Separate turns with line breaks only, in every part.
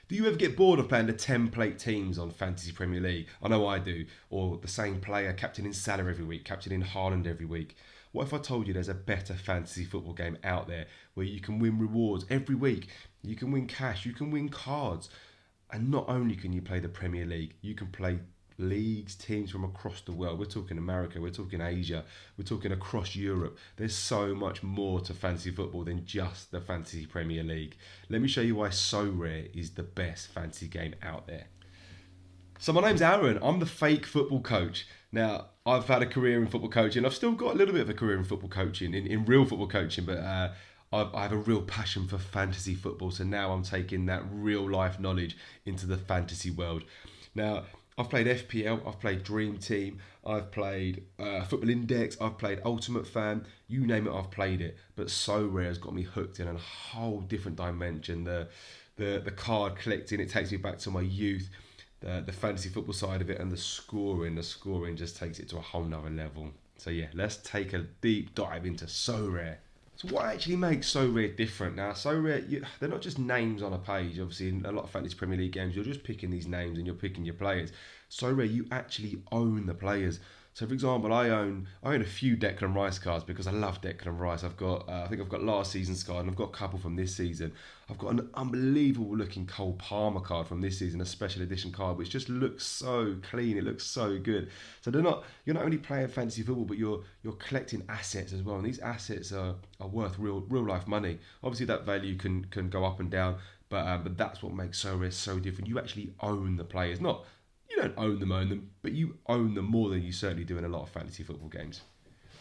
Do you ever get bored of playing the template teams on Fantasy Premier League? I know I do. Or the same player, captain in Salah every week, captain in Haaland every week. What if I told you there's a better fantasy football game out there where you can win rewards every week? You can win cash, you can win cards. And not only can you play the Premier League, you can play leagues, teams from across the world. We're talking America, we're talking Asia, we're talking across Europe. There's so much more to fantasy football than just the Fantasy Premier League. Let me show you why Sorare is the best fantasy game out there. So my name's Aaron. I'm the fake football coach. Now, I've had a career in football coaching. I've still got a little bit of a career in football coaching, in real football coaching, but I have a real passion for fantasy football. So now I'm taking that real life knowledge into the fantasy world. Now, I've played FPL, I've played Dream Team, I've played Football Index, I've played Ultimate Fan, you name it, I've played it. But Sorare has got me hooked in a whole different dimension. The card collecting, it takes me back to my youth. The fantasy football side of it, and the scoring just takes it to a whole nother level. So yeah, let's take a deep dive into Sorare. So what actually makes Sorare different? Now, Sorare, they're not just names on a page. Obviously, in a lot of Fantasy Premier League games, you're just picking these names and you're picking your players. Sorare, you actually own the players. So, for example, I own a few Declan Rice cards because I love Declan Rice. I think I've got last season's card, and I've got a couple from this season. I've got an unbelievable looking Cole Palmer card from this season, a special edition card, which just looks so clean. It looks so good. So you're not only playing fantasy football, but you're collecting assets as well, and these assets are worth real life money. Obviously, that value can go up and down, but that's what makes Sorare so different. You actually own the players, not. You don't own them, but you own them more than you certainly do in a lot of fantasy football games.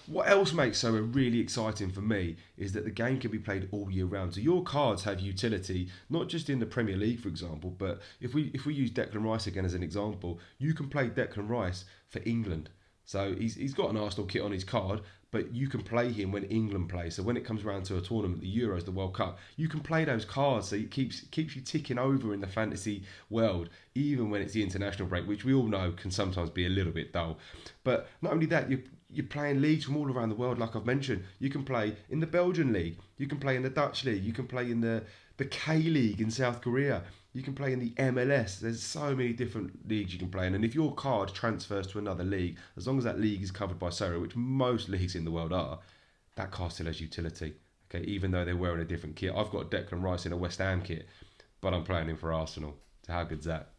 What else makes Sorare really exciting for me is that the game can be played all year round. So your cards have utility, not just in the Premier League, for example, but if we use Declan Rice again as an example, you can play Declan Rice for England. So he's got an Arsenal kit on his card, but you can play him when England play. So when it comes around to a tournament, the Euros, the World Cup, you can play those cards. So it keeps you ticking over in the fantasy world, even when it's the international break, which we all know can sometimes be a little bit dull. But not only that, you're playing leagues from all around the world, like I've mentioned. You can play in the Belgian league, you can play in the Dutch league, you can play in the K League in South Korea. You can play in the MLS. There's so many different leagues you can play in. And if your card transfers to another league, as long as that league is covered by Sorare, which most leagues in the world are, that card still has utility. Okay, even though they're wearing a different kit. I've got Declan Rice in a West Ham kit, but I'm playing him for Arsenal. So how good's that?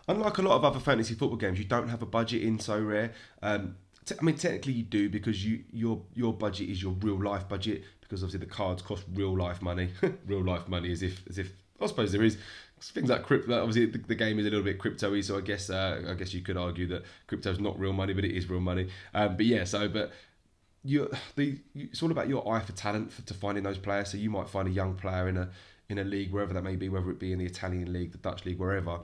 Unlike a lot of other fantasy football games, you don't have a budget in Sorare. Technically you do, because your budget is your real life budget, because obviously the cards cost real life money. Real life money, as if I suppose there is things like crypto. Obviously, the game is a little bit crypto-y, so I guess you could argue that crypto's not real money, but it is real money. It's all about your eye for talent to finding those players. So you might find a young player in a league, wherever that may be, whether it be in the Italian league, the Dutch league, wherever.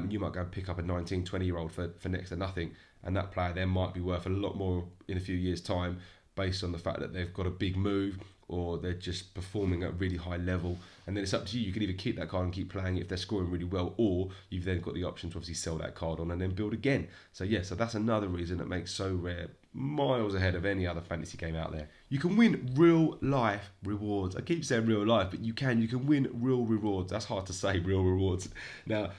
You might go and pick up a 19, 20-year-old for next to nothing, and that player then might be worth a lot more in a few years' time, based on the fact that they've got a big move, or they're just performing at a really high level. And then it's up to you. You can either keep that card and keep playing it if they're scoring really well, or you've then got the option to obviously sell that card on and then build again. So that's another reason that makes Sorare miles ahead of any other fantasy game out there. You can win real life rewards. I keep saying real life, but you can win real rewards. That's hard to say, real rewards. Now,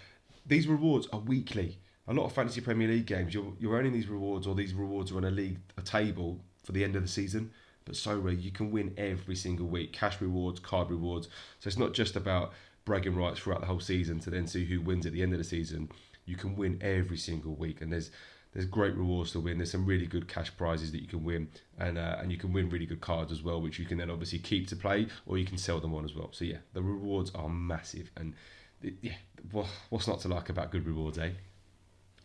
these rewards are weekly. A lot of fantasy Premier League games, you're earning these rewards, or these rewards are on a table for the end of the season. But Sorare, you can win every single week. Cash rewards, card rewards. So it's not just about bragging rights throughout the whole season to then see who wins at the end of the season. You can win every single week, and there's great rewards to win. There's some really good cash prizes that you can win, and you can win really good cards as well, which you can then obviously keep to play, or you can sell them on as well. So yeah, the rewards are massive, and what's not to like about good rewards, eh?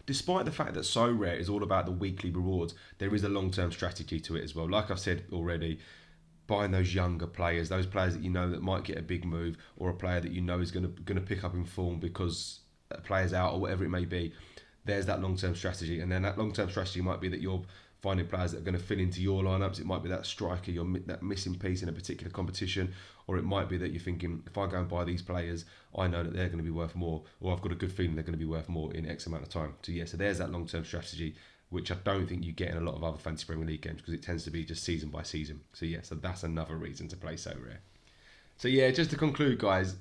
Despite the fact that Sorare is all about the weekly rewards, there is a long-term strategy to it as well. Like I've said already, buying those younger players, those players that you know that might get a big move, or a player that you know is going to pick up in form because a player's out or whatever it may be. There's that long-term strategy, and then that long-term strategy might be that you're finding players that are going to fit into your lineups. It might be that striker, that missing piece in a particular competition, or it might be that you're thinking, if I go and buy these players, I know that they're going to be worth more, or I've got a good feeling they're going to be worth more in X amount of time. So there's that long-term strategy, which I don't think you get in a lot of other fantasy Premier League games, because it tends to be just season by season. So that's another reason to play Sorare. So just to conclude, guys,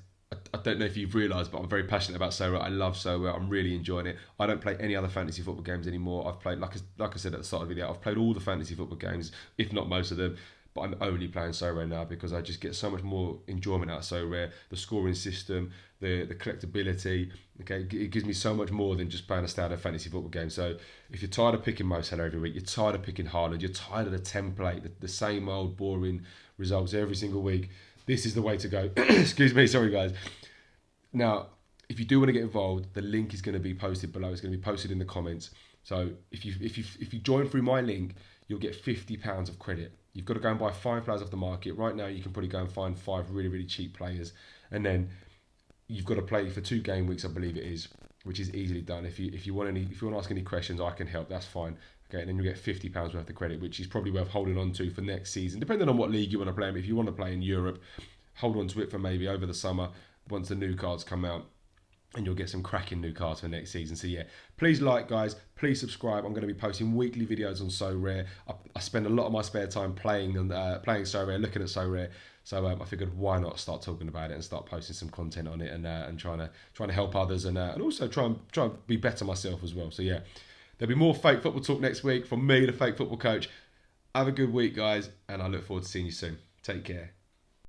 I don't know if you've realised, but I'm very passionate about Sorare. I love Sorare. I'm really enjoying it. I don't play any other fantasy football games anymore. I've played, like I said at the start of the video, I've played all the fantasy football games, if not most of them. But I'm only playing Sorare now because I just get so much more enjoyment out of Sorare. The scoring system, the collectability. Okay, it gives me so much more than just playing a standard fantasy football game. So if you're tired of picking Mo Salah every week, you're tired of picking Haaland, you're tired of the template, the same old boring results every single week, this is the way to go. Excuse me, sorry guys. Now, if you do want to get involved, the link is going to be posted below. It's going to be posted in the comments. So if you join through my link, you'll get £50 of credit. You've got to go and buy 5 players off the market. Right now, you can probably go and find 5 really, really cheap players. And then you've got to play for 2 game weeks, I believe it is, which is easily done. If you want to ask any questions, I can help. That's fine. Okay, and then you get £50 worth of credit, which is probably worth holding on to for next season, depending on what league you want to play in. If you want to play in Europe, hold on to it for maybe over the summer once the new cards come out, and you'll get some cracking new cards for next season. So yeah, please like, guys, please subscribe. I'm going to be posting weekly videos on Sorare. I spend a lot of my spare time playing Sorare, looking at Sorare. So I figured, why not start talking about it and start posting some content on it, and trying to help others, and also try and be better myself as well. So yeah, there'll be more fake football talk next week from me, the fake football coach. Have a good week, guys, and I look forward to seeing you soon. Take care.